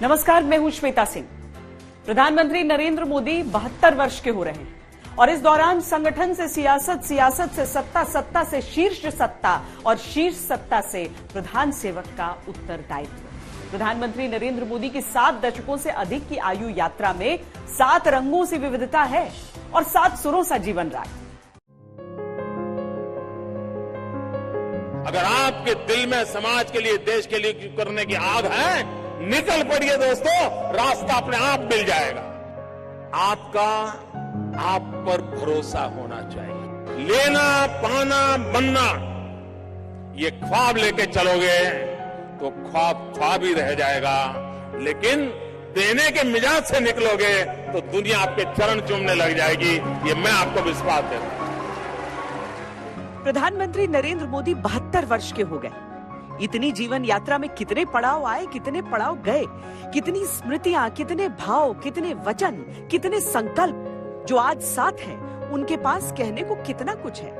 नमस्कार, मैं हूं श्वेता सिंह। प्रधानमंत्री नरेंद्र मोदी 72 वर्ष के हो रहे हैं और इस दौरान संगठन से सियासत, सियासत से सत्ता, सत्ता से शीर्ष सत्ता और शीर्ष सत्ता से प्रधान सेवक का उत्तरदायित्व। प्रधानमंत्री नरेंद्र मोदी की 7 दशकों से अधिक की आयु यात्रा में 7 रंगों से विविधता है और 7 सुरों सा जीवन राग। अगर आपके दिल में समाज के लिए, देश के लिए करने की आग है, निकल पड़िए दोस्तों, रास्ता अपने आप मिल जाएगा। आपका आप पर भरोसा होना चाहिए। लेना, पाना, बनना, ये ख्वाब लेके चलोगे तो ख्वाब ख्वाब ही रह जाएगा, लेकिन देने के मिजाज से निकलोगे तो दुनिया आपके चरण चूमने लग जाएगी। ये मैं आपको विश्वास देता हूं। प्रधानमंत्री नरेंद्र मोदी 72 वर्ष के हो गए। इतनी जीवन यात्रा में कितने पड़ाव आए, कितने पड़ाव गए, कितनी स्मृतियां, कितने भाव, कितने वचन, कितने संकल्प जो आज साथ हैं, उनके पास कहने को कितना कुछ है।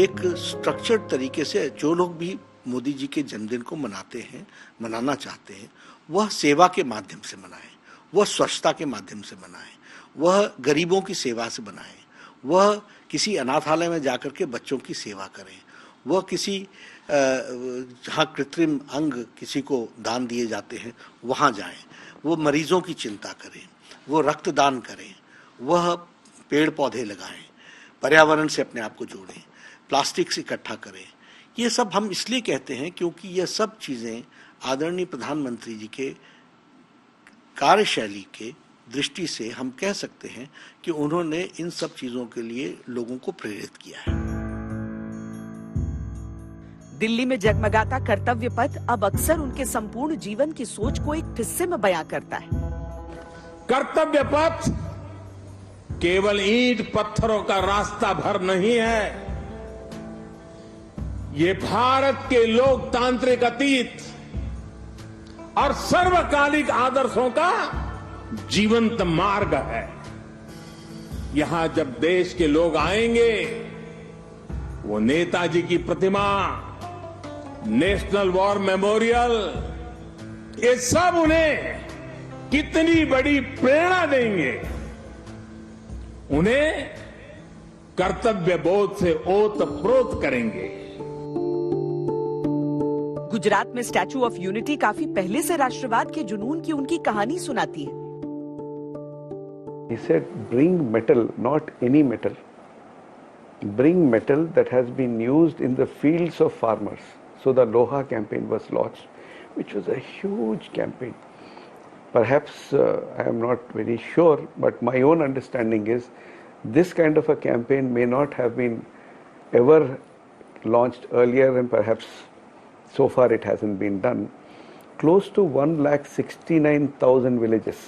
एक स्ट्रक्चर्ड तरीके से जो लोग भी मोदी जी के जन्मदिन को मनाते हैं, मनाना चाहते हैं, वह सेवा के माध्यम से मनाएं, वह स्वच्छता के माध्यम से मनाएं, वह गरीबों की सेवा से मनाएं, वह किसी अनाथालय में जाकर के बच्चों की सेवा करें, वह किसी जहाँ कृत्रिम अंग किसी को दान दिए जाते हैं वहाँ जाएं, वो मरीजों की चिंता करें, वो रक्तदान करें, वह पेड़ पौधे लगाएं, पर्यावरण से अपने आप को जोड़ें, प्लास्टिक से इकट्ठा करें। ये सब हम इसलिए कहते हैं क्योंकि ये सब चीज़ें आदरणीय प्रधानमंत्री जी के कार्यशैली के दृष्टि से हम कह सकते हैं कि उन्होंने इन सब चीज़ों के लिए लोगों को प्रेरित किया है। दिल्ली में जगमगाता कर्तव्य पथ अब अक्सर उनके संपूर्ण जीवन की सोच को एक हिस्से में बयां करता है। कर्तव्य पथ केवल ईंट पत्थरों का रास्ता भर नहीं है, ये भारत के लोकतांत्रिक अतीत और सर्वकालिक आदर्शों का जीवंत मार्ग है। यहां जब देश के लोग आएंगे, वो नेताजी की प्रतिमा, नेशनल वॉर मेमोरियल, ये सब उन्हें कितनी बड़ी प्रेरणा देंगे, उन्हें कर्तव्य बोध से ओतप्रोत करेंगे। गुजरात में स्टैच्यू ऑफ यूनिटी काफी पहले से राष्ट्रवाद के जुनून की उनकी कहानी सुनाती है। He said, bring metal, not any metal. Bring metal that has been used in the fields of farmers. So the Loha campaign was launched, which was a huge campaign. Perhaps I am not very sure, but my own understanding is this kind of a campaign may not have been ever launched earlier, and perhaps so far it hasn't been done. Close to 1,69,000 villages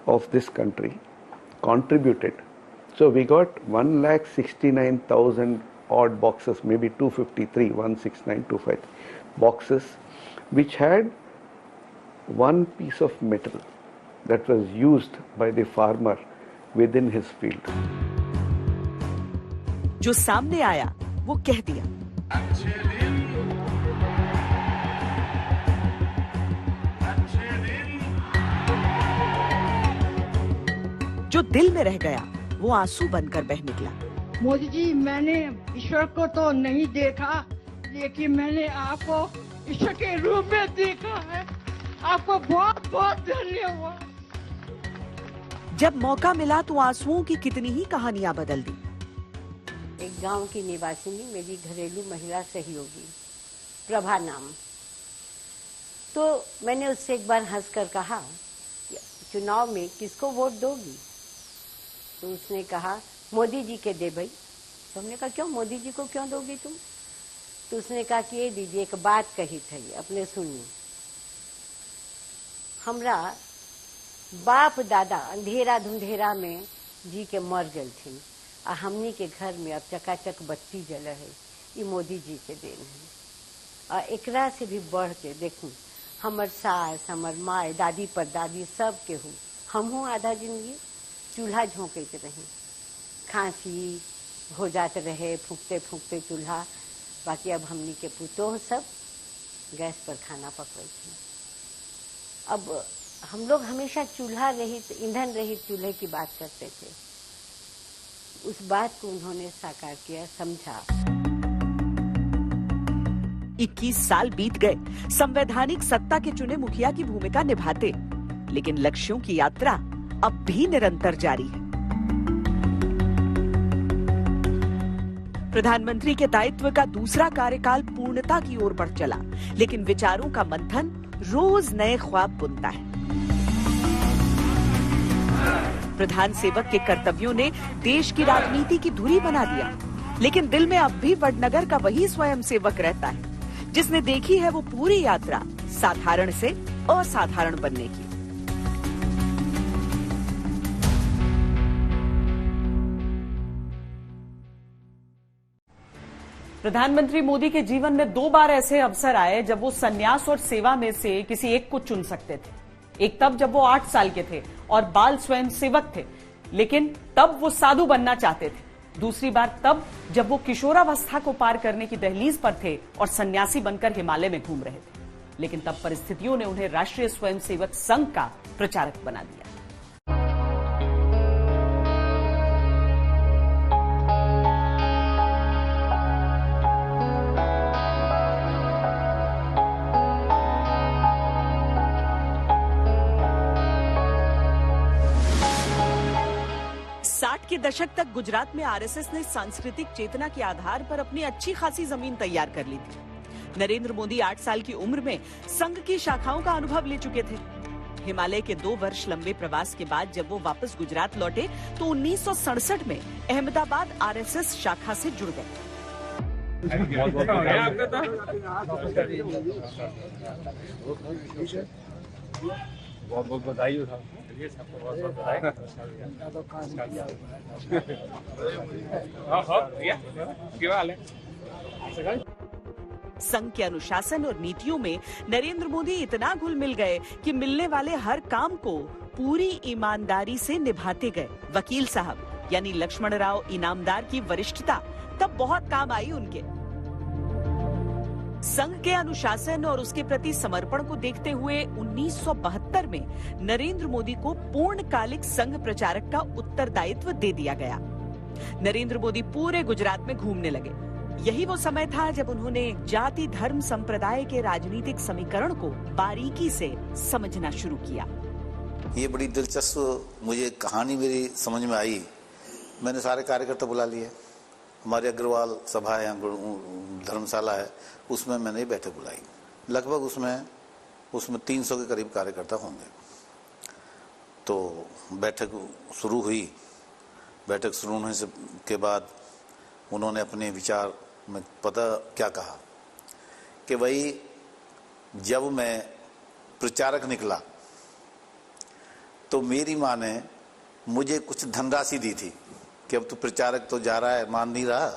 of this country contributed. So we got 1,69,000 odd boxes, maybe 253, 16925 boxes, which had one piece of metal that was used by the farmer within his field. जो सामने आया वो कह दिया। जो दिल में रह गया वो आंसू बनकर बह निकला। मोदी जी, मैंने ईश्वर को तो नहीं देखा, लेकिन मैंने आपको ईश्वर के रूप में देखा है। आपको बहुत बहुत धन्यवाद। जब मौका मिला तो आंसुओं की कितनी ही कहानियां बदल दी। एक गांव की निवासिनी, मेरी घरेलू महिला सहयोगी, प्रभा नाम, तो मैंने उससे एक बार हंसकर कहा, चुनाव में किसको वोट दोगी? तो उसने कहा, मोदी जी के दे भाई। तो हमने कहा, क्यों मोदी जी को क्यों दोगी तुम? तो उसने कहा कि ये दीदी एक बात कही थी, अपने सुनिए। हमरा बाप दादा अंधेरा धुंधेरा में जी के मर गल थी, आ हमनी के घर में अब चकाचक बत्ती जल है, ये मोदी जी के देन है। और एकरा से भी बढ़ के देखूं, हमर सास, हमर माए, दादी परदादी सब के हूँ, हमहू आधा जिंदगी चूल्हा झोंके के रही, खांसी हो जाते रहे, फूकते फूकते चूल्हा। बाकी अब हमनी के पुतोह सब गैस पर खाना पकड़े थे। अब हम लोग हमेशा चूल्हा रहित, ईंधन रहित चूल्हे की बात करते थे। उस बात को उन्होंने साकार किया, समझा। 21 साल बीत गए, संवैधानिक सत्ता के चुने मुखिया की भूमिका निभाते, लेकिन लक्ष्यों की यात्रा अब भी निरंतर जारी है। प्रधानमंत्री के दायित्व का दूसरा कार्यकाल पूर्णता की ओर बढ़ चला, लेकिन विचारों का मंथन रोज नए ख्वाब बुनता है। प्रधान सेवक के कर्तव्यों ने देश की राजनीति की धुरी बना दिया, लेकिन दिल में अब भी वडनगर का वही स्वयं सेवक रहता है, जिसने देखी है वो पूरी यात्रा साधारण से असाधारण बनने की। प्रधानमंत्री मोदी के जीवन में 2 बार ऐसे अवसर आए जब वो संन्यास और सेवा में से किसी एक को चुन सकते थे। एक तब जब वो 8 साल के थे और बाल स्वयं सेवक थे, लेकिन तब वो साधु बनना चाहते थे। दूसरी बार तब जब वो किशोरावस्था को पार करने की दहलीज पर थे और सन्यासी बनकर हिमालय में घूम रहे थे, लेकिन तब परिस्थितियों ने उन्हें राष्ट्रीय स्वयंसेवक संघ का प्रचारक बना दिया। के दशक तक गुजरात में आरएसएस ने सांस्कृतिक चेतना के आधार पर अपनी अच्छी खासी जमीन तैयार कर ली थी। नरेंद्र मोदी 8 साल की उम्र में संघ की शाखाओं का अनुभव ले चुके थे। हिमालय के 2 वर्ष लंबे प्रवास के बाद जब वो वापस गुजरात लौटे तो 1967 में अहमदाबाद आरएसएस शाखा से जुड़ गए। बहुत बहुत बधाई हो। संघ के अनुशासन और नीतियों में नरेंद्र मोदी इतना घुल मिल गए कि मिलने वाले हर काम को पूरी ईमानदारी से निभाते गए। वकील साहब यानी लक्ष्मण राव इनामदार की वरिष्ठता तब बहुत काम आई उनके। संघ के अनुशासन और उसके प्रति समर्पण को देखते हुए 1972 में नरेंद्र मोदी को पूर्णकालिक संघ प्रचारक का उत्तरदायित्व दे दिया गया। नरेंद्र मोदी पूरे गुजरात में घूमने लगे। यही वो समय था जब उन्होंने जाति धर्म संप्रदाय के राजनीतिक समीकरण को बारीकी से समझना शुरू किया। ये बड़ी दिलचस्प मुझे कहानी मेरी समझ में आई। मैंने सारे कार्यकर्ता बुला लिए। हमारे अग्रवाल सभा है, धर्मशाला है, उसमें मैंने बैठक बुलाई। लगभग उसमें 300 के करीब कार्यकर्ता होंगे। तो बैठक शुरू हुई। बैठक शुरू होने से के बाद उन्होंने अपने विचार में पता क्या कहा कि भाई जब मैं प्रचारक निकला तो मेरी माँ ने मुझे कुछ धनराशि दी थी कि अब तू प्रचारक तो जा रहा है, मान नहीं रहा,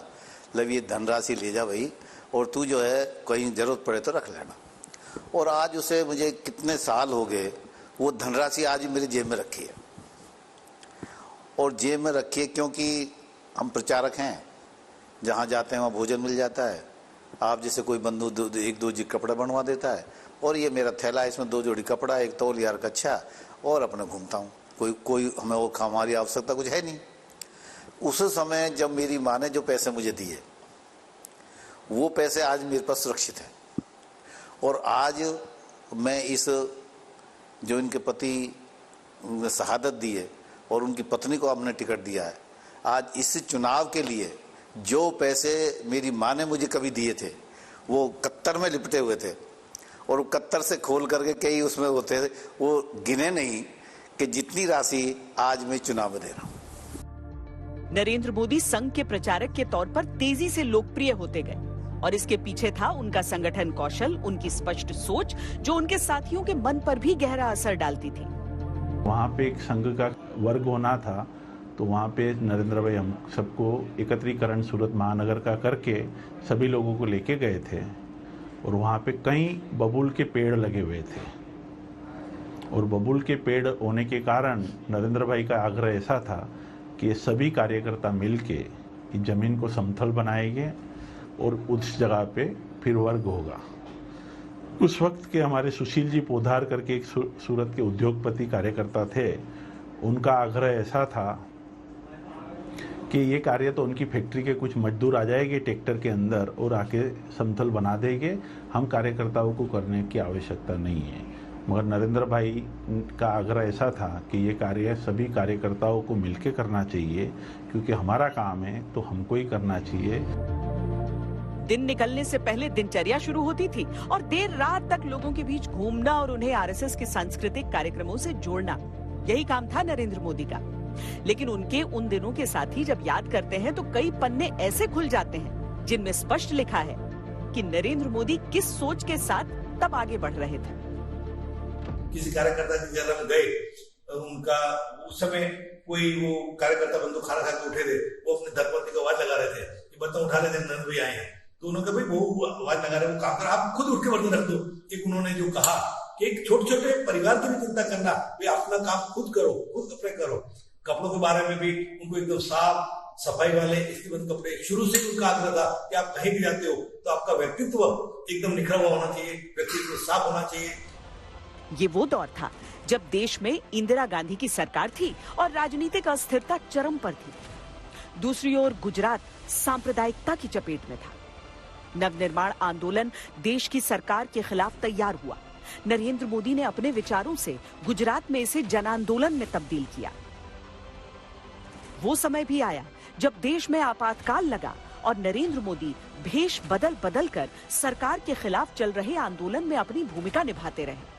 लब ये धनराशि ले जा भाई, और तू जो है कहीं जरूरत पड़े तो रख लेना। और आज उसे मुझे कितने साल हो गए, वो धनराशि आज मेरी जेब में रखी है। और जेब में रखी है क्योंकि हम प्रचारक हैं, जहाँ जाते हैं वहाँ भोजन मिल जाता है। आप जैसे कोई बंधु 1-2 जी कपड़ा बनवा देता है, और ये मेरा थैला है, इसमें 2 जोड़ी कपड़ा, 1 तौलिया का कच्छा, और अपने घूमता हूँ। कोई हमें वो हमारी आवश्यकता कुछ है नहीं। उस समय जब मेरी माँ ने जो पैसे मुझे दिए, वो पैसे आज मेरे पास सुरक्षित है। और आज मैं इस जो इनके पति शहादत दी है और उनकी पत्नी को हमने टिकट दिया है, आज इस चुनाव के लिए जो पैसे मेरी माँ ने मुझे कभी दिए थे वो कत्तर में लिपटे हुए थे, और कत्तर से खोल करके कई उसमें होते थे, वो गिने नहीं कि जितनी राशि आज मैं चुनाव में दे रहा हूँ। नरेंद्र मोदी संघ के प्रचारक के तौर पर तेजी से लोकप्रिय होते गए, और इसके पीछे था उनका संगठन कौशल, उनकी स्पष्ट सोच जो उनके साथियों के मन पर भी गहरा असर डालती थी। वहाँ पे एक संघ का वर्ग होना था, तो वहाँ पे नरेंद्र भाई हम सबको एकत्रीकरण सूरत महानगर का करके सभी लोगों को लेके गए थे, और वहाँ पे कई बबूल के पेड़ लगे हुए थे। और बबूल के पेड़ होने के कारण नरेंद्र भाई का आग्रह ऐसा था कि सभी कार्यकर्ता मिलके इस जमीन को समतल बनाएंगे और उस जगह पे फिर वर्ग होगा। उस वक्त के हमारे सुशील जी पोधार करके एक सूरत के उद्योगपति कार्यकर्ता थे, उनका आग्रह ऐसा था कि ये कार्य तो उनकी फैक्ट्री के कुछ मजदूर आ जाएंगे ट्रैक्टर के अंदर और आके समतल बना देंगे, हम कार्यकर्ताओं को करने की आवश्यकता नहीं है। मगर नरेंद्र भाई का आग्रह ऐसा था कि ये कार्य सभी कार्यकर्ताओं को मिलकर करना चाहिए, क्योंकि हमारा काम है तो हमको ही करना चाहिए। दिन निकलने से पहले दिनचर्या शुरू होती थी और देर रात तक लोगों के बीच घूमना और उन्हें आरएसएस के सांस्कृतिक कार्यक्रमों से जोड़ना, यही काम था नरेंद्र मोदी का। लेकिन उनके उन दिनों के साथ ही जब याद करते हैं तो कई पन्ने ऐसे खुल जाते हैं जिनमें स्पष्ट लिखा है कि नरेंद्र मोदी किस सोच के साथ तब आगे बढ़ रहे थे। किसी कार्यकर्ता के घर हम गए, उनका उस समय कोई वो कार्यकर्ता बंदूक खाना खा के उठे थे, वो अपने धरपति को आवाज लगा रहे थे कि बर्तन उठा लेते नरेंद्र भाई आए हैं। तो उन्होंने कहा भाई वो आवाज लगा रहे, वो काम कर, आप खुद उठ के बर्तन रख दो। एक उन्होंने जो कहा कि एक छोटे छोटे परिवार की भी चिंता करना, भाई अपना काम खुद करो, खुद कपड़े करो। कपड़ों के बारे में भी उनको एकदम साफ सफाई वाले इस्तीबंद कपड़े, शुरू से उनका आग्रह था कि आप कहीं भी जाते हो तो आपका व्यक्तित्व एकदम निखरा हुआ होना चाहिए, व्यक्तित्व साफ होना चाहिए। ये वो दौर था जब देश में इंदिरा गांधी की सरकार थी और राजनीतिक अस्थिरता चरम पर थी। दूसरी ओर गुजरात सांप्रदायिकता की चपेट में था। नवनिर्माण आंदोलन देश की सरकार के खिलाफ तैयार हुआ। नरेंद्र मोदी ने अपने विचारों से गुजरात में इसे जन आंदोलन में तब्दील किया। वो समय भी आया जब देश में आपातकाल लगा और नरेंद्र मोदी भेष बदल बदल कर सरकार के खिलाफ चल रहे आंदोलन में अपनी भूमिका निभाते रहे।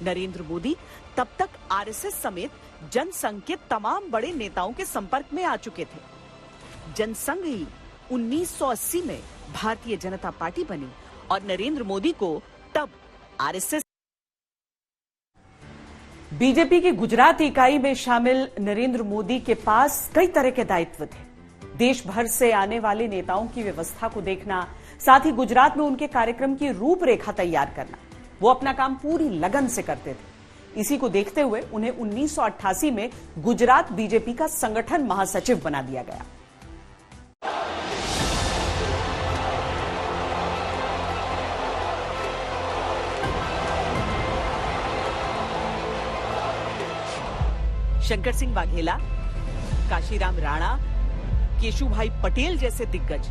नरेंद्र मोदी तब तक आरएसएस समेत जनसंघ के तमाम बड़े नेताओं के संपर्क में आ चुके थे। जनसंघ ही 1980 में भारतीय जनता पार्टी बनी और नरेंद्र मोदी को तब आरएसएस। बीजेपी की गुजरात इकाई में शामिल नरेंद्र मोदी के पास कई तरह के दायित्व थे। देश भर से आने वाले नेताओं की व्यवस्था को देखना, साथ ही गुजरात में उनके कार्यक्रम की रूपरेखा तैयार करना। वो अपना काम पूरी लगन से करते थे। इसी को देखते हुए उन्हें 1988 में गुजरात बीजेपी का संगठन महासचिव बना दिया गया। शंकर सिंह वाघेला, काशीराम राणा, केशुभाई पटेल जैसे दिग्गज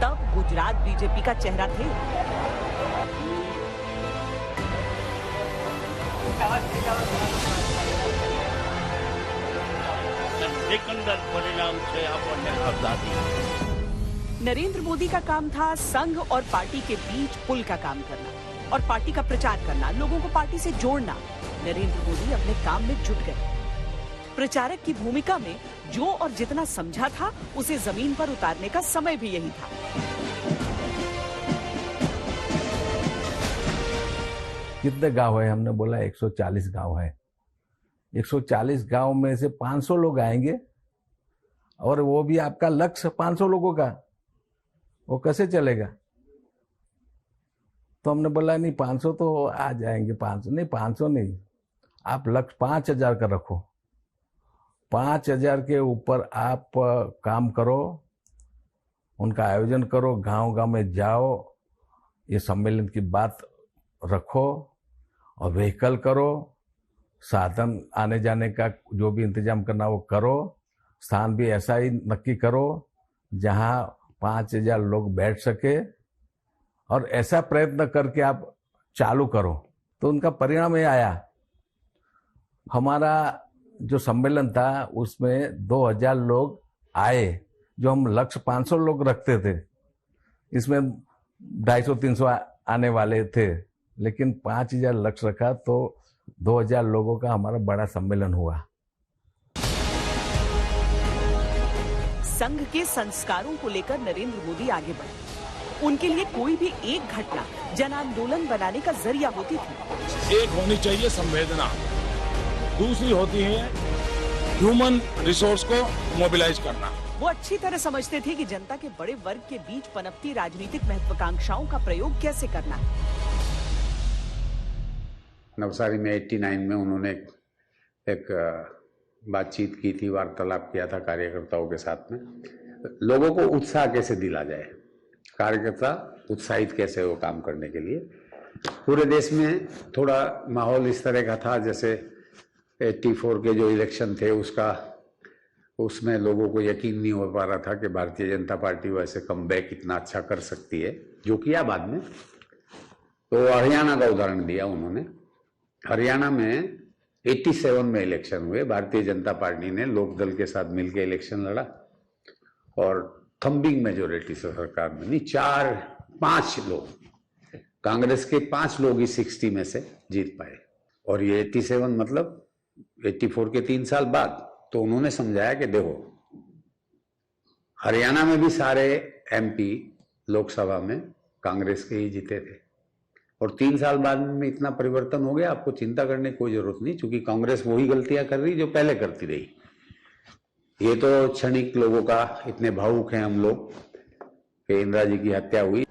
तब गुजरात बीजेपी का चेहरा थे। नरेंद्र मोदी का काम था संघ और पार्टी के बीच पुल का काम करना और पार्टी का प्रचार करना, लोगों को पार्टी से जोड़ना। नरेंद्र मोदी अपने काम में जुट गए। प्रचारक की भूमिका में जो और जितना समझा था उसे जमीन पर उतारने का समय भी यही था। कितने गांव है? हमने बोला 140 गांव है। 140 गांव में से 500 लोग आएंगे और वो भी आपका लक्ष्य 500 लोगों का, वो कैसे चलेगा? तो हमने बोला नहीं 500 तो आ जाएंगे, 500 नहीं, आप लक्ष्य 5000 का रखो। 5000 के ऊपर आप काम करो, उनका आयोजन करो, गांव गांव में जाओ, ये सम्मेलन की बात रखो और व्हीकल करो, साधन आने जाने का जो भी इंतजाम करना वो करो, स्थान भी ऐसा ही नक्की करो जहां 5000 लोग बैठ सके और ऐसा प्रयत्न करके आप चालू करो। तो उनका परिणाम ये आया। हमारा जो सम्मेलन था उसमें 2000 लोग आए, जो हम लक्ष्य 500 लोग रखते थे, इसमें 250-300 आने वाले थे, लेकिन 5000 लक्ष्य रखा तो 2000 लोगों का हमारा बड़ा सम्मेलन हुआ। संघ के संस्कारों को लेकर नरेंद्र मोदी आगे बढ़े। उनके लिए कोई भी एक घटना जन आंदोलन बनाने का जरिया होती थी। एक होनी चाहिए संवेदना, दूसरी होती है ह्यूमन रिसोर्स को मोबिलाइज करना। वो अच्छी तरह समझते थे कि जनता के बड़े वर्ग के बीच पनपती राजनीतिक महत्वाकांक्षाओं का प्रयोग कैसे करना है। नवसारी में 89 में उन्होंने एक बातचीत की थी, वार्तालाप किया था कार्यकर्ताओं के साथ में, लोगों को उत्साह कैसे दिला जाए। कार्यकर्ता उत्साहित कैसे हो काम करने के लिए। पूरे देश में थोड़ा माहौल इस तरह का था जैसे 84 के जो इलेक्शन थे उसमें लोगों को यकीन नहीं हो पा रहा था कि भारतीय जनता पार्टी वैसे कमबैक इतना अच्छा कर सकती है, जो किया बाद में। तो हरियाणा का उदाहरण दिया उन्होंने। हरियाणा में 87 में इलेक्शन हुए, भारतीय जनता पार्टी ने लोकदल के साथ मिलकर इलेक्शन लड़ा और थम्बिंग मेजोरिटी से सरकार बनी। 4-5 लोग, कांग्रेस के 5 लोग ही 60 में से जीत पाए। और ये 87 मतलब 84 के 3 साल बाद। तो उन्होंने समझाया कि देखो, हरियाणा में भी सारे MP लोकसभा में कांग्रेस के ही जीते थे और 3 साल बाद में इतना परिवर्तन हो गया, आपको चिंता करने की कोई जरूरत नहीं, क्योंकि कांग्रेस वही गलतियां कर रही जो पहले करती रही। ये तो क्षणिक लोगों का, इतने भावुक हैं हम लोग कि इंदिरा जी की हत्या हुई।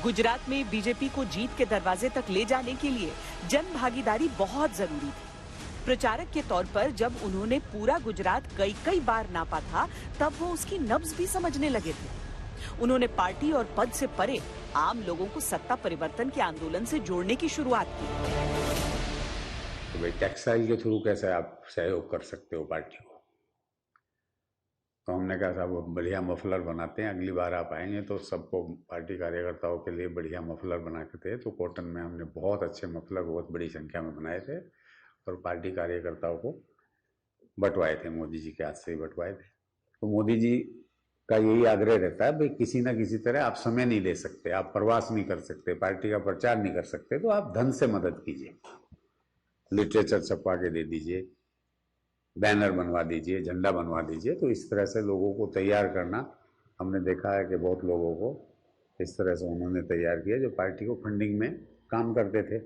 गुजरात में बीजेपी को जीत के दरवाजे तक ले जाने के लिए जन भागीदारी बहुत जरूरी थी। प्रचारक के तौर पर जब उन्होंने पूरा गुजरात कई बार नापा था, तब वो उसकी नब्ज भी समझने लगे थे। उन्होंने पार्टी और पद से परे आम लोगों को सत्ता परिवर्तन के आंदोलन से जोड़ने की शुरुआत की। तो भाई टेक्सटाइल के थ्रू कैसे आप सहयोग कर सकते हो पार्टी को। तो हमने कहा साहब बढ़िया मफलर बनाते हैं, अगली बार आप आएंगे तो सबको, पार्टी कार्यकर्ताओं के लिए बढ़िया मफलर बना के थे। तो कॉटन में हमने बहुत अच्छे मफलर बहुत बड़ी संख्या में बनाए थे और पार्टी कार्यकर्ताओं को बंटवाए थे, मोदी जी के हाथ से ही बंटवाए थे। तो मोदी जी का यही आग्रह रहता है भाई किसी ना किसी तरह आप समय नहीं दे सकते, आप प्रवास नहीं कर सकते, पार्टी का प्रचार नहीं कर सकते, तो आप धन से मदद कीजिए, लिटरेचर छपवा के दे दीजिए, बैनर बनवा दीजिए, झंडा बनवा दीजिए। तो इस तरह से लोगों को तैयार करना हमने देखा है कि बहुत लोगों को इस तरह से उन्होंने तैयार किया जो पार्टी को फंडिंग में काम करते थे।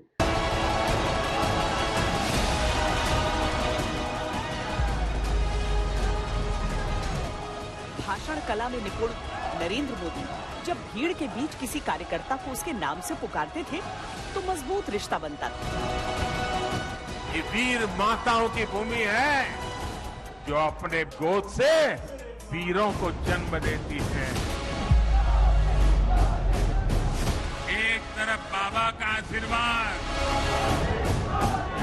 भाषण कला में निपुण नरेंद्र मोदी जब भीड़ के बीच किसी कार्यकर्ता को उसके नाम से पुकारते थे तो मजबूत रिश्ता बनता था। ये वीर माताओं की भूमि है जो अपने गोद से वीरों को जन्म देती है। एक तरफ बाबा का आशीर्वाद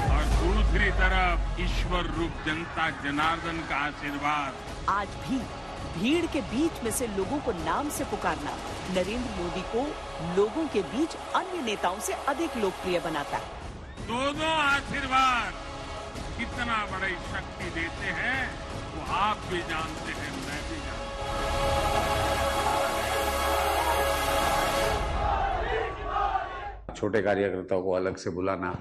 और दूसरी तरफ ईश्वर रूप जनता जनार्दन का आशीर्वाद। आज भी भीड़ के बीच में से लोगों को नाम से पुकारना नरेंद्र मोदी को लोगों के बीच अन्य नेताओं से अधिक लोकप्रिय बनाता है। दोनों आशीर्वाद कितना बड़ी शक्ति देते हैं वो आप भी जानते हैं, मैं भी जानता हूं। छोटे कार्यकर्ताओं को अलग से बुलाना,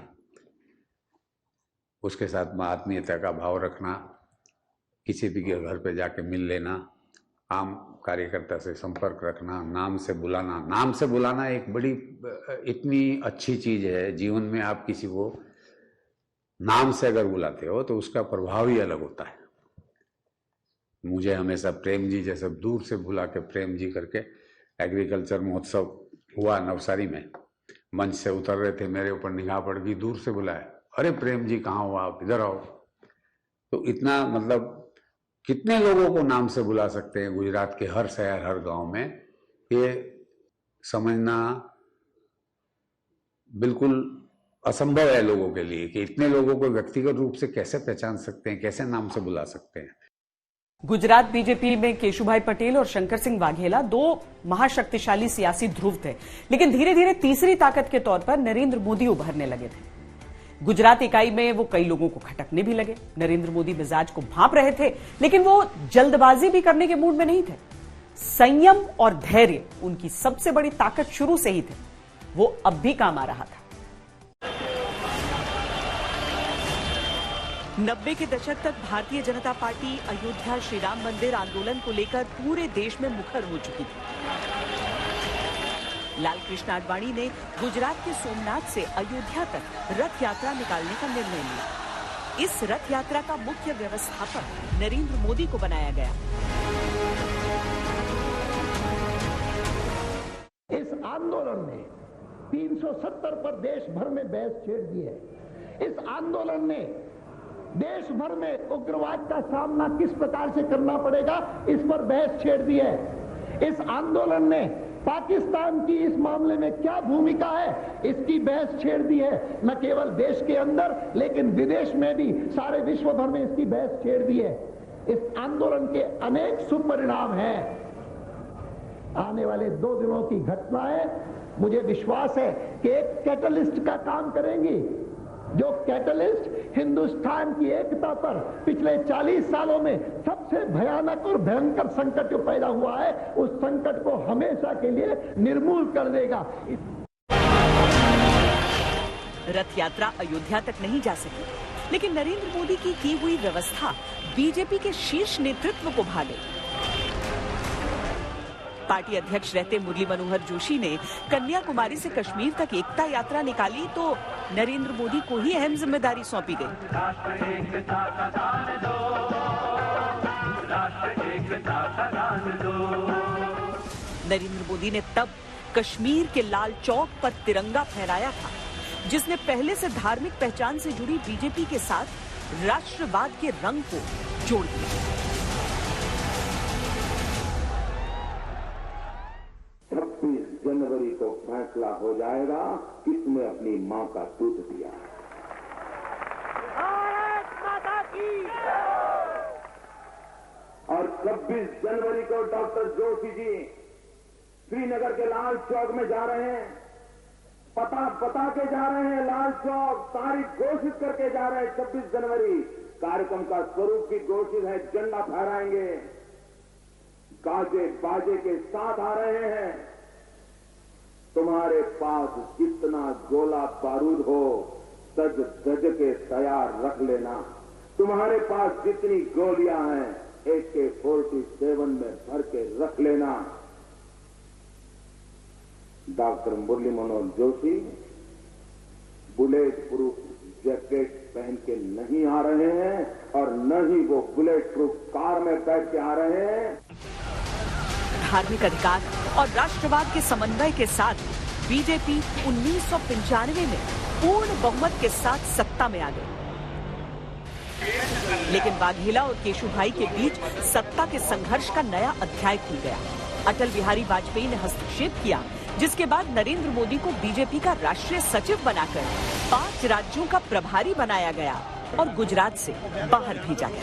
उसके साथ में आत्मीयता का भाव रखना, किसी भी के घर पे जाके मिल लेना, आम कार्यकर्ता से संपर्क रखना, नाम से बुलाना। नाम से बुलाना एक बड़ी इतनी अच्छी चीज है जीवन में। आप किसी को नाम से अगर बुलाते हो तो उसका प्रभाव ही अलग होता है। मुझे हमेशा प्रेम जी जैसे दूर से बुला के प्रेम जी करके, एग्रीकल्चर महोत्सव हुआ नवसारी में, मंच से उतर रहे थे, मेरे ऊपर निगाह पड़ गई, दूर से बुलाया, अरे प्रेम जी कहाँ हो आप, इधर आओ। तो इतना मतलब कितने लोगों को नाम से बुला सकते हैं गुजरात के हर शहर हर गांव में, ये समझना बिल्कुल असंभव है लोगों के लिए कि इतने लोगों को व्यक्तिगत रूप से कैसे पहचान सकते हैं, कैसे नाम से बुला सकते हैं। गुजरात बीजेपी में केशुभाई पटेल और शंकर सिंह वाघेला दो महाशक्तिशाली सियासी ध्रुव थे, लेकिन धीरे धीरे तीसरी ताकत के तौर पर नरेंद्र मोदी उभरने लगे थे। गुजरात इकाई में वो कई लोगों को खटकने भी लगे। नरेंद्र मोदी मिजाज को भांप रहे थे, लेकिन वो जल्दबाजी भी करने के मूड में नहीं थे। संयम और धैर्य उनकी सबसे बड़ी ताकत शुरू से ही थे, वो अब भी काम आ रहा था। 90 के दशक तक भारतीय जनता पार्टी अयोध्या श्री राम मंदिर आंदोलन को लेकर पूरे देश में मुखर हो चुकी थी। लालकृष्ण आडवाणी ने गुजरात के सोमनाथ से अयोध्या तक रथ यात्रा निकालने का निर्णय लिया। इस रथ यात्रा का मुख्य व्यवस्थापक नरेंद्र मोदी को बनाया गया। इस आंदोलन ने 370 पर देश भर में बहस छेड़ दी है। इस आंदोलन ने देश भर में उग्रवाद का सामना किस प्रकार से करना पड़ेगा, इस पर बहस छेड़ दी है। इस आंदोलन ने पाकिस्तान की इस मामले में क्या भूमिका है, इसकी बहस छेड़ दी है। न केवल देश के अंदर लेकिन विदेश में भी, सारे विश्व भर में इसकी बहस छेड़ दी है। इस आंदोलन के अनेक सुपरिणाम हैं। आने वाले 2 दिनों की घटनाएं मुझे विश्वास है कि एक कैटलिस्ट का काम करेंगी, जो कैटलिस्ट हिंदुस्तान की एकता पर पिछले 40 सालों में सबसे भयानक और भयंकर संकट जो पैदा हुआ है, उस संकट को हमेशा के लिए निर्मूल कर देगा। रथ यात्रा अयोध्या तक नहीं जा सकी, लेकिन नरेंद्र मोदी की हुई व्यवस्था बीजेपी के शीर्ष नेतृत्व को भा गई। पार्टी अध्यक्ष रहते मुरली मनोहर जोशी ने कन्याकुमारी से कश्मीर तक एकता यात्रा निकाली तो नरेंद्र मोदी को ही अहम जिम्मेदारी सौंपी गई। नरेंद्र मोदी ने तब कश्मीर के लाल चौक पर तिरंगा फहराया था, जिसने पहले से धार्मिक पहचान से जुड़ी बीजेपी के साथ राष्ट्रवाद के रंग को जोड़ दिया। 26 जनवरी को फैसला हो जाएगा किसने अपनी मां का दूध दिया। भारत माता की। और 26 जनवरी को डॉक्टर जोशी जी श्रीनगर के लाल चौक में जा रहे हैं, पता बता के जा रहे हैं, लाल चौक तारीख घोषित करके जा रहे हैं। 26 जनवरी कार्यक्रम का स्वरूप भी घोषित है, झंडा फहराएंगे, गाजे बाजे के साथ आ रहे हैं। तुम्हारे पास जितना गोला बारूद हो सज धज के तैयार रख लेना। तुम्हारे पास जितनी गोलियां हैं AK-47 में भर के रख लेना। Doctor Murli Manohar Joshi bullet proof jacket पहन के नहीं आ रहे हैं और न ही वो बुलेट प्रूफ कार में बैठ के आ रहे हैं। धार्मिक अधिकार और राष्ट्रवाद के समन्वय के साथ बीजेपी 1995 में पूर्ण बहुमत के साथ सत्ता में आ गई। लेकिन वाघेला और केशुभाई के बीच सत्ता के संघर्ष का नया अध्याय खुल गया। अटल बिहारी वाजपेयी ने हस्तक्षेप किया, जिसके बाद नरेंद्र मोदी को बीजेपी का राष्ट्रीय सचिव बनाकर 5 राज्यों का प्रभारी बनाया गया और गुजरात से बाहर भेजा गया।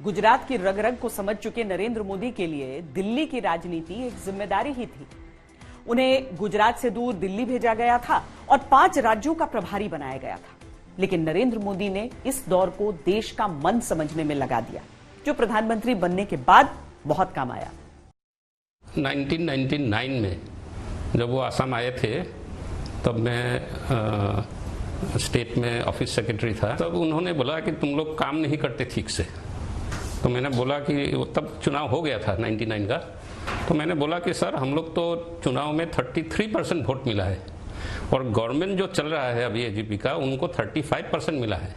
गुजरात की रग रग को समझ चुके नरेंद्र मोदी के लिए दिल्ली की राजनीति एक जिम्मेदारी ही थी। उन्हें गुजरात से दूर दिल्ली भेजा गया था और 5 राज्यों का प्रभारी बनाया गया था। लेकिन नरेंद्र मोदी ने इस दौर को देश का मन समझने में लगा दिया, जो प्रधानमंत्री बनने के बाद बहुत काम आया। 1999 में जब वो आसाम आए थे, तब मैं स्टेट में ऑफिस सेक्रेटरी था। तब उन्होंने बोला कि तुम लोग काम नहीं करते ठीक से। तो मैंने बोला कि तब चुनाव हो गया था 99 का। तो मैंने बोला कि सर हम लोग तो चुनाव में 33% वोट मिला है और गवर्नमेंट जो चल रहा है अभी AGP का, उनको 35% मिला है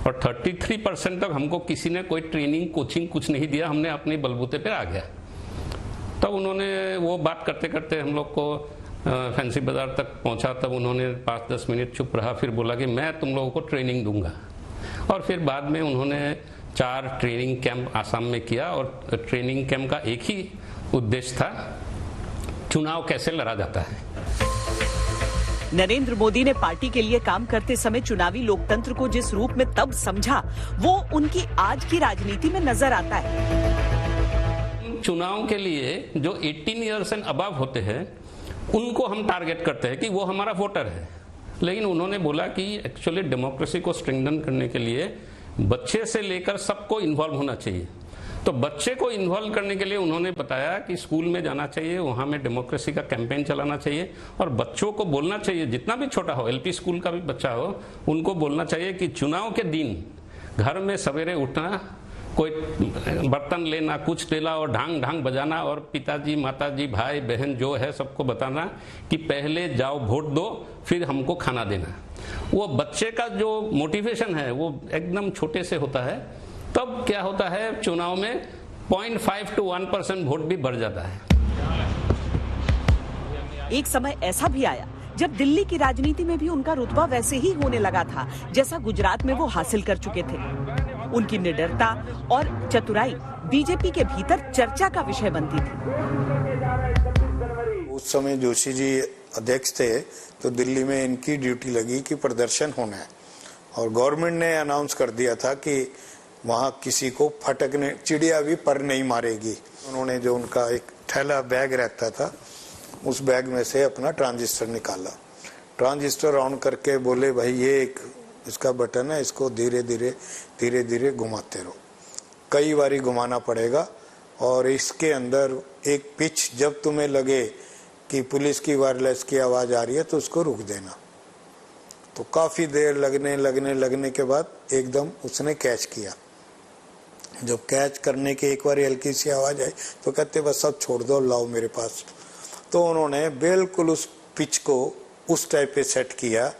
और 33% तक हमको किसी ने कोई ट्रेनिंग कोचिंग कुछ नहीं दिया, हमने अपने बलबूते पे आ गया। तब उन्होंने वो बात करते करते हम लोग को फैंसी बाजार तक पहुंचा। तब उन्होंने 5-10 मिनट चुप रहा, फिर बोला कि मैं तुम लोगों को ट्रेनिंग दूंगा। और फिर बाद में उन्होंने 4 ट्रेनिंग कैंप आसाम में किया और ट्रेनिंग कैंप का एक ही उद्देश्य था, चुनाव कैसे लड़ा जाता है। नरेंद्र मोदी ने पार्टी के लिए काम करते समय चुनावी लोकतंत्र को जिस रूप में तब समझा, वो उनकी आज की राजनीति में नजर आता है। चुनाव के लिए जो 18 इयर्स एंड अबव होते हैं, उनको हम टारगेट करते हैं कि वो हमारा वोटर है। लेकिन उन्होंने बोला कि एक्चुअली डेमोक्रेसी को स्ट्रेंथन करने के लिए बच्चे से लेकर सबको इन्वॉल्व होना चाहिए। तो बच्चे को इन्वॉल्व करने के लिए उन्होंने बताया कि स्कूल में जाना चाहिए, वहां में डेमोक्रेसी का कैंपेन चलाना चाहिए और बच्चों को बोलना चाहिए, जितना भी छोटा हो, LP स्कूल का भी बच्चा हो, उनको बोलना चाहिए कि चुनाव के दिन घर में सवेरे उठना, कोई बर्तन लेना, कुछ लेना और ढांग ढांग बजाना और पिताजी माताजी भाई बहन जो है सबको बताना कि पहले जाओ वोट दो, फिर हमको खाना देना। वो बच्चे का जो मोटिवेशन है वो एकदम छोटे से होता है। तब क्या होता है, चुनाव में 0.5 to 1% वोट भी बढ़ जाता है। एक समय ऐसा भी आया जब दिल्ली की राजनीति में भी उनका रुतबा वैसे ही होने लगा था जैसा गुजरात में वो हासिल कर चुके थे। उनकी निडरता और चतुराई बीजेपी के भीतर चर्चा का विषय बनती थी। उस समय जोशी जी अध्यक्ष थे तो दिल्ली में इनकी ड्यूटी लगी कि प्रदर्शन होना है और गवर्नमेंट ने अनाउंस कर दिया था कि वहां किसी को फटकने चिड़िया भी पर नहीं मारेगी। उन्होंने जो उनका एक थैला बैग रहता था उस बैग में से अपना ट्रांजिस्टर निकाला, ट्रांजिस्टर ऑन करके बोले भाई ये एक इसका बटन है, इसको धीरे धीरे घुमाते रहो, कई बारी घुमाना पड़ेगा और इसके अंदर एक पिच जब तुम्हें लगे कि पुलिस की वायरलेस की आवाज आ रही है तो उसको रुक देना। तो काफी देर लगने के बाद एकदम उसने कैच किया। जब कैच करने के एक बार हल्की सी आवाज आई तो कहते बस सब छोड़ दो, लाओ मेरे पास। तो उन्होंने बिल्कुल उस पिच को उस टाइप पे सेट किया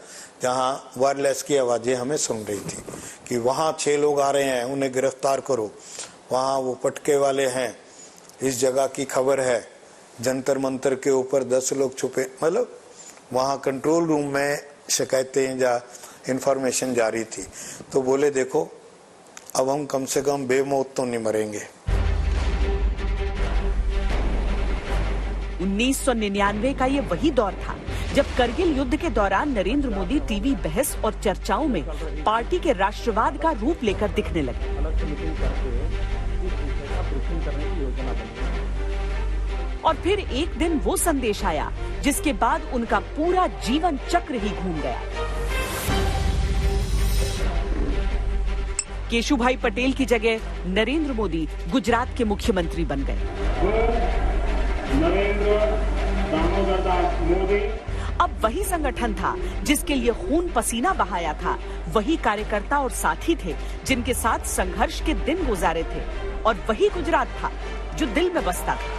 जहां वायरलेस की आवाजें हमें सुन रही थी कि वहां 6 लोग आ रहे हैं, उन्हें गिरफ्तार करो, वहां वो पटके वाले हैं, इस जगह की खबर है, जंतर मंतर के ऊपर 10 लोग छुपे। मतलब वहां कंट्रोल रूम में शिकायतें या इंफॉर्मेशन जारी थी। तो बोले देखो अब हम कम से कम बेमौत तो नहीं मरेंगे। 1999 का ये वही दौर था जब करगिल युद्ध के दौरान नरेंद्र मोदी टीवी बहस और चर्चाओं में पार्टी के राष्ट्रवाद का रूप लेकर दिखने लगे। और फिर एक दिन वो संदेश आया जिसके बाद उनका पूरा जीवन चक्र ही घूम गया। केशुभाई पटेल की जगह नरेंद्र मोदी गुजरात के मुख्यमंत्री बन गए। अब वही संगठन था जिसके लिए खून पसीना बहाया था, वही कार्यकर्ता और साथी थे जिनके साथ संघर्ष के दिन गुजारे थे, और वही गुजरात था जो दिल में बसता था।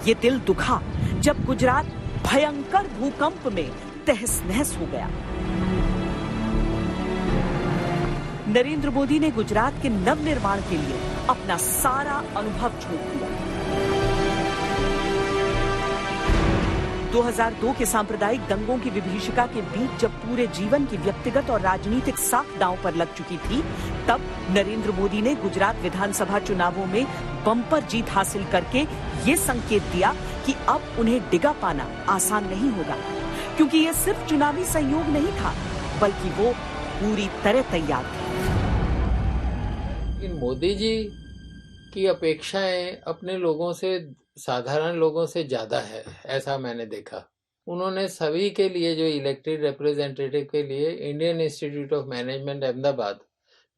ये दिल दुखा जब गुजरात भयंकर भूकंप में तहस नहस हो गया। नरेंद्र मोदी ने गुजरात के नवनिर्माण के लिए अपना सारा अनुभव छोड़ दिया। 2002 के सांप्रदायिक दंगों की विभीषिका के बीच जब पूरे जीवन की व्यक्तिगत और राजनीतिक साख दांव पर लग चुकी थी, तब नरेंद्र मोदी ने गुजरात विधानसभा चुनावों में बम्पर जीत हासिल करके ये संकेत दिया कि अब उन्हें डिगा पाना आसान नहीं होगा, क्योंकि ये सिर्फ चुनावी संयोग नहीं था, बल्कि वो पूरी तरह तैयार थे। लेकिन मोदी जी की अपेक्षाएं अपने लोगों से, साधारण लोगों से ज्यादा है, ऐसा मैंने देखा। उन्होंने सभी के लिए, जो इलेक्टेड रिप्रेजेंटेटिव के लिए, Indian institute of management Ahmedabad,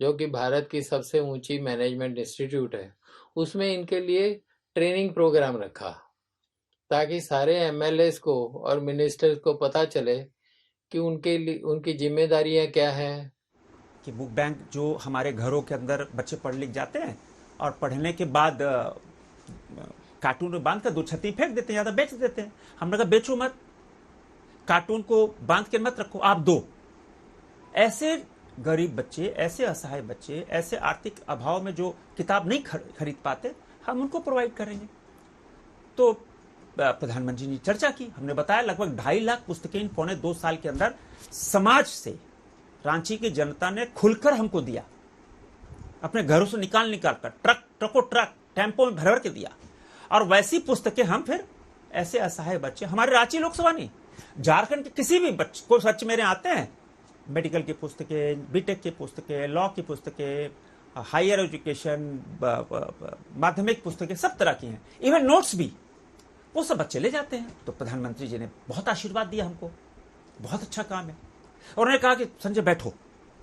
जो कि भारत की सबसे ऊंची मैनेजमेंट इंस्टीट्यूट है, उसमें इनके लिए ट्रेनिंग प्रोग्राम रखा ताकि सारे एमएलएस को और मिनिस्टर्स को पता चले कि उनकी जिम्मेदारियां क्या हैं। कि बुक बैंक जो हमारे घरों के अंदर बच्चे पढ़ लिख जाते हैं और पढ़ने के बाद कार्टून में बांध कर दुछत्ती फेंक देते हैं या तो बेच देते हैं। हमने कहा बेचो मत, कार्टून को बांध के मत रखो, आप दो। ऐसे गरीब बच्चे, ऐसे असहाय बच्चे, ऐसे आर्थिक अभाव में जो किताब नहीं खरीद पाते, हम उनको प्रोवाइड करेंगे। तो प्रधानमंत्री ने चर्चा की, हमने बताया लगभग 2.5 लाख पुस्तकें 1.25 साल के अंदर समाज से रांची की जनता ने खुलकर हमको दिया, अपने घरों से निकाल कर ट्रकों ट्रक टेम्पो में भर के दिया। और वैसी पुस्तकें हम फिर ऐसे असहाय बच्चे, हमारे रांची लोकसभा नहीं, झारखंड के किसी भी बच्चे को सच मेरे आते हैं, मेडिकल की पुस्तकें, बीटेक की पुस्तकें, लॉ की पुस्तकें, हायर एजुकेशन, माध्यमिक पुस्तकें, सब तरह की हैं, इवन नोट्स भी, वो सब बच्चे ले जाते हैं। तो प्रधानमंत्री जी ने बहुत आशीर्वाद दिया हमको, बहुत अच्छा काम है। और उन्होंने कहा कि संजय बैठो,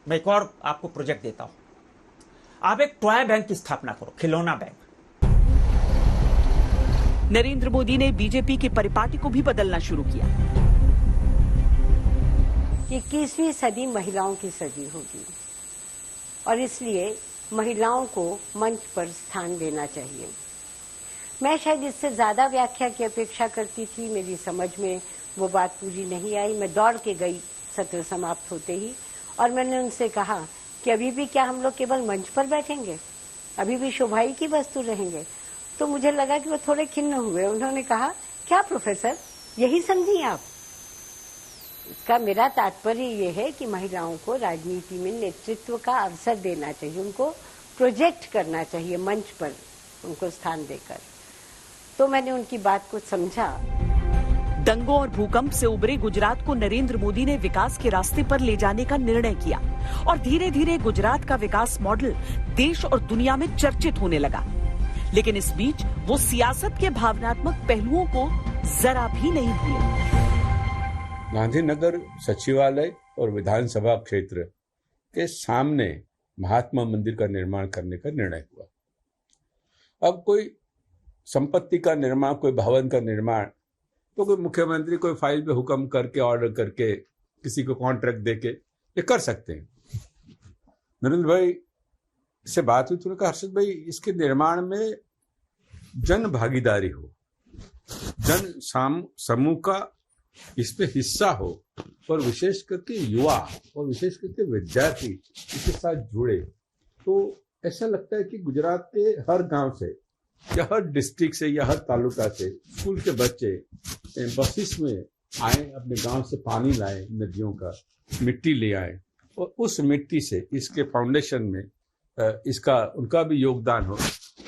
मैं एक और आपको प्रोजेक्ट देता हूं, आप एक टॉय बैंक की स्थापना करो, खिलौना बैंक। नरेंद्र मोदी ने बीजेपी के परिपाटी को भी बदलना शुरू किया। 21वीं सदी महिलाओं की सदी होगी और इसलिए महिलाओं को मंच पर स्थान देना चाहिए। मैं शायद इससे ज्यादा व्याख्या की अपेक्षा करती थी, मेरी समझ में वो बात पूरी नहीं आई। मैं दौड़ के गई सत्र समाप्त होते ही, और मैंने उनसे कहा कि अभी भी क्या हम लोग केवल मंच पर बैठेंगे, अभी भी शोभाई की वस्तु रहेंगे? तो मुझे लगा कि वो थोड़े खिन्न हुए। उन्होंने कहा, क्या प्रोफेसर, यही समझी आप? इसका मेरा तात्पर्य ये है कि महिलाओं को राजनीति में नेतृत्व का अवसर देना चाहिए, उनको प्रोजेक्ट करना चाहिए मंच पर, उनको स्थान देकर। तो मैंने उनकी बात को समझा। दंगों और भूकंप से उभरे गुजरात को नरेंद्र मोदी ने विकास के रास्ते पर ले जाने का निर्णय किया और धीरे धीरे गुजरात का विकास मॉडल देश और दुनिया में चर्चित होने लगा। लेकिन इस बीच वो सियासत के भावनात्मक पहलुओं को जरा भी नहीं भूले। गांधीनगर सचिवालय और विधानसभा क्षेत्र के सामने महात्मा मंदिर का निर्माण करने का निर्णय हुआ। अब कोई संपत्ति का निर्माण, कोई भवन का निर्माण, तो कोई मुख्यमंत्री कोई फाइल पे हुक्म करके, ऑर्डर करके, किसी को कॉन्ट्रैक्ट देके ये कर सकते हैं। नरेंद्र भाई से बात हुई तो उन्होंने कहा, हर्षद भाई इसके निर्माण में जन भागीदारी हो, जन समूह का इसमें हिस्सा हो और विशेष करके युवा और विशेष करके विद्यार्थी इसके साथ जुड़े, तो ऐसा लगता है कि गुजरात के हर गांव से या हर डिस्ट्रिक्ट से या हर तालुका से स्कूल के बच्चे बसेस में आए, अपने गांव से पानी लाए, नदियों का मिट्टी ले आए और उस मिट्टी से इसके फाउंडेशन में इसका उनका भी योगदान हो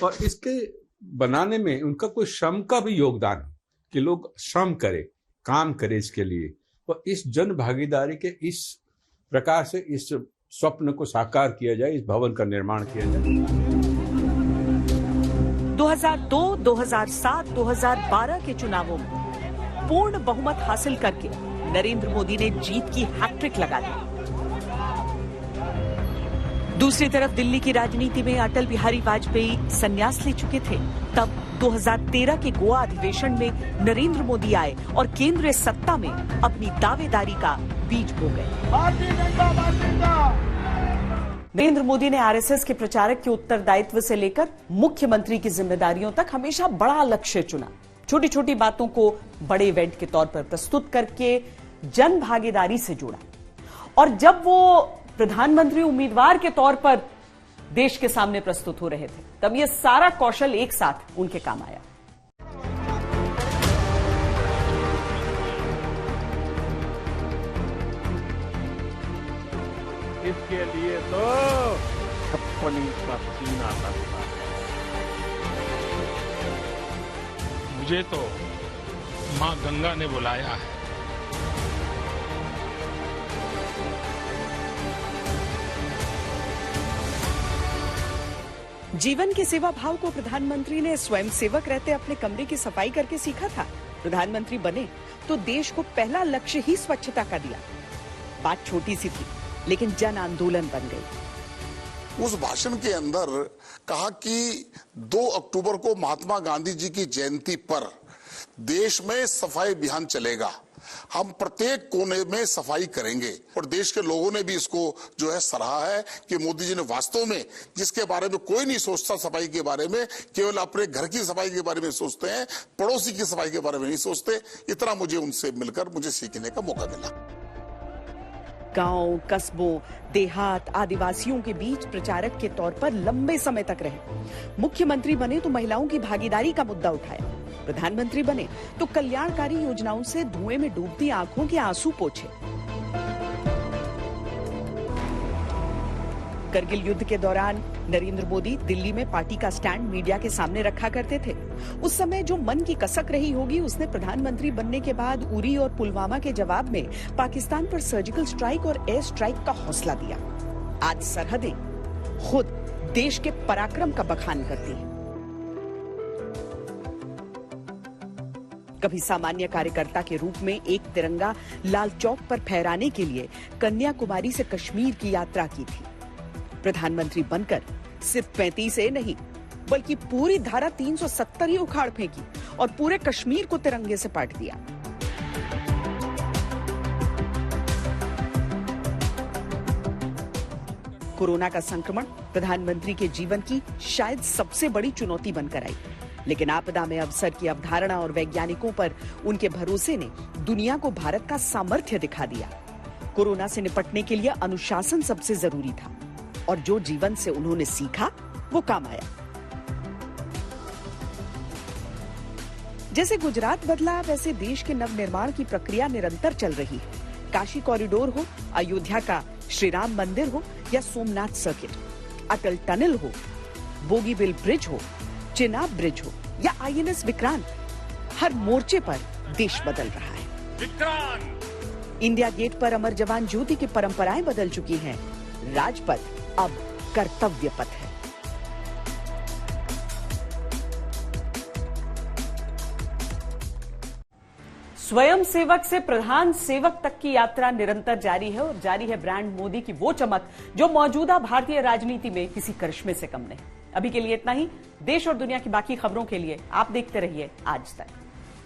और इसके बनाने में उनका कोई श्रम का भी योगदान हो कि लोग श्रम करें, काम करें इसके लिए। और इस जन भागीदारी के इस प्रकार से इस स्वप्न को साकार किया जाए, इस भवन का निर्माण किया जाए। 2002, 2007, 2012 के चुनावों में पूर्ण बहुमत हासिल करके नरेंद्र मोदी ने जीत की हैट्रिक लगा दी। दूसरी तरफ दिल्ली की राजनीति में अटल बिहारी वाजपेयी संन्यास ले चुके थे। तब 2013 के गोवा अधिवेशन में नरेंद्र मोदी आए और केंद्रीय सत्ता में अपनी दावेदारी का बीज बो गए। नरेंद्र मोदी ने आरएसएस के प्रचारक के उत्तरदायित्व से लेकर मुख्यमंत्री की जिम्मेदारियों तक हमेशा बड़ा लक्ष्य चुना। छोटी छोटी बातों को बड़े इवेंट के तौर पर प्रस्तुत करके जन भागीदारी से जोड़ा और जब वो प्रधानमंत्री उम्मीदवार के तौर पर देश के सामने प्रस्तुत हो रहे थे, तब ये सारा कौशल एक साथ उनके काम आया। इसके लिए तो छप्पनी का सीना लगता है। मुझे तो मां गंगा ने बुलाया है। जीवन के सेवा भाव को प्रधानमंत्री ने स्वयं सेवक रहते अपने कमरे की सफाई करके सीखा था। प्रधानमंत्री बने तो देश को पहला लक्ष्य ही स्वच्छता का दिया। बात छोटी सी थी लेकिन जन आंदोलन बन गई। उस भाषण के अंदर कहा कि 2 अक्टूबर को महात्मा गांधी जी की जयंती पर देश में सफाई अभियान चलेगा। हम प्रत्येक कोने में सफाई करेंगे और देश के लोगों ने भी इसको जो है सराहा है कि मोदी जी ने वास्तव में, जिसके बारे में कोई नहीं सोचता सफाई के बारे में, केवल अपने घर की सफाई के बारे में सोचते हैं, पड़ोसी की सफाई के बारे में नहीं सोचते। इतना मुझे उनसे मिलकर मुझे सीखने का मौका मिला। गांव, कस्बों, देहात, आदिवासियों के बीच प्रचारक के तौर पर लंबे समय तक रहे। मुख्यमंत्री बने तो महिलाओं की भागीदारी का मुद्दा उठाया। प्रधानमंत्री बने तो कल्याणकारी योजनाओं से धुएं में डूबती आंखों के आंसू पोंछे। करगिल युद्ध के दौरान नरेंद्र मोदी दिल्ली में पार्टी का स्टैंड मीडिया के सामने रखा करते थे। उस समय जो मन की कसक रही होगी, उसने प्रधानमंत्री बनने के बाद उरी और पुलवामा के जवाब में पाकिस्तान पर सर्जिकल स्ट्राइक और एयर स्ट्राइक का हौसला दिया। आज सरहदें खुद देश के पराक्रम का बखान करती हैं। कभी सामान्य कार्यकर्ता के रूप में एक तिरंगा लाल चौक पर फहराने के लिए कन्याकुमारी से कश्मीर की यात्रा की थी। प्रधानमंत्री बनकर सिर्फ 35 से नहीं बल्कि पूरी धारा 370 ही उखाड़ फेंकी और पूरे कश्मीर को तिरंगे से पाट दिया। कोरोना का संक्रमण प्रधानमंत्री के जीवन की शायद सबसे बड़ी चुनौती बनकर आई, लेकिन आपदा में अवसर की अवधारणा और वैज्ञानिकों पर उनके भरोसे ने दुनिया को भारत का सामर्थ्य दिखा दिया। कोरोना से निपटने के लिए अनुशासन सबसे जरूरी था और जो जीवन से उन्होंने सीखा वो काम आया। जैसे गुजरात बदला, वैसे देश के नवनिर्माण की प्रक्रिया निरंतर चल रही है। काशी कॉरिडोर हो, अयोध्या का श्री राम मंदिर हो या सोमनाथ सर्किट, अटल टनल हो, बोगीबिल ब्रिज हो, चिनाब ब्रिज हो या INS विक्रांत, हर मोर्चे पर देश बदल रहा है। विक्रांत! इंडिया गेट पर अमर जवान ज्योति की परंपराएं बदल चुकी हैं। राजपथ अब कर्तव्य पथ है। स्वयं सेवक से प्रधान सेवक तक की यात्रा निरंतर जारी है और जारी है ब्रांड मोदी की वो चमक जो मौजूदा भारतीय राजनीति में किसी करिश्मे से कम नहीं। अभी के लिए इतना ही। देश और दुनिया की बाकी खबरों के लिए आप देखते रहिए आज तक।